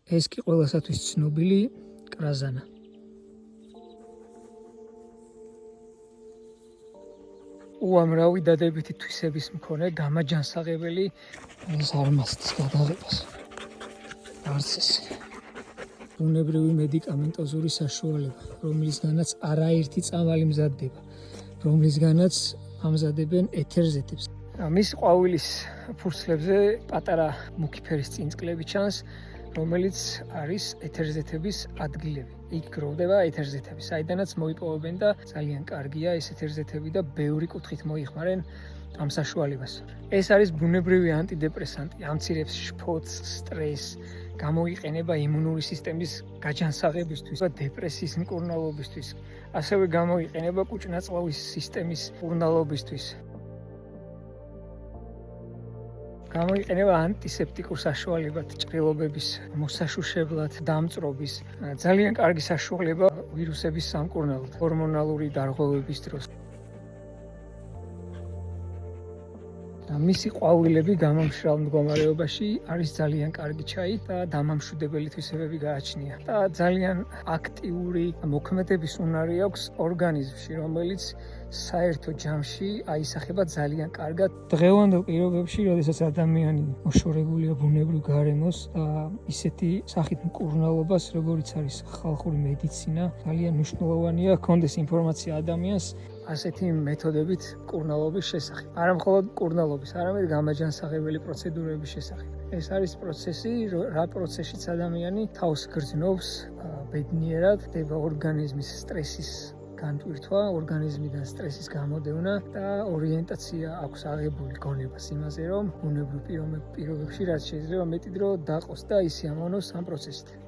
ეს კი ყველასათვის ცნობილი კრაზანა. უამრავი დადებითი თვისების მქონე გამაჯანსაღებელი ეს არმასტის გადაღებას. არც ეს ბუნებრივი მედიკამენტოზური საშუალება, რომლისგანაც არაერთი წამალი მზადდება, რომლისგანაც ამზადებენ ეთერზეთებს. მის ყვავილის ფურცლებზე პატარა მუქი ფერის წინწკლები ჩანს, რომელიც არის ეთერზეთების ადგილები. იქ გროვდება ეთერზეთები, საიდანაც მოიპოვებენ და ძალიან კარგია ეს ეთერზეთები და ბევრი კუთხით მოიხმარენ ამ საშუალებას. ეს არის ბუნებრივი ანტიდეპრესანტი, ამცირებს შფოთს, სტრესს, გამოიყენება იმუნური სისტემის გაჯანსაღებისთვის, დეპრესიის მკურნალობისთვის, ასევე გამოიყენება კუჭნაწლავის სისტემის მკურნალობისთვის. გამოიყენება ანტისეპტიკურ საშუალებად, ჭრილობების მოსაშუშებლად, დამწრობის. ძალიან კარგი საშუალება ვირუსების სამკურნალოდ, ჰორმონალური დარღვევების დროს. მისი ყვავილები გამომშრალ მდგომარეობაში არის ძალიან კარგი ჩაი და დამამშვიდებელი თვისებები გააჩნია. და ძალიან აქტიური მოქმედების უნარი აქვს ორგანიზმში, რომელიც საერთო ჯამში აისახება ძალიან კარგად. დღევანდელ პირობებში, როდესაც ადამიანი მოშორებულია ბუნებრივ გარემოს და ისეთი სახით მკურნალობას, როგორიც არის ხალხური მედიცინა, ძალიან მნიშვნელოვანია ჰქონდეს ინფორმაცია ადამიანს ასეთი მეთოდებით მკურნალობის შესახებ. არა მხოლოდ მკურნალობის, არამედ გამაჯანსაღებელი პროცედურების შესახებ. ეს არის პროცესი, რა პროცესშიც ადამიანი თავს გრძნობს ბედნიერად, ხდება ორგანიზმის სტრესის განტვირთვა, ორგანიზმიდან სტრესის გამოდევნა და ორიენტაცია აქვს აღებული გონებას იმაზე, რომ ბუნებრივ პირობებში რაც შეიძლება მეტი დრო დაყოს და ისიამოვნოს ამ პროცესით.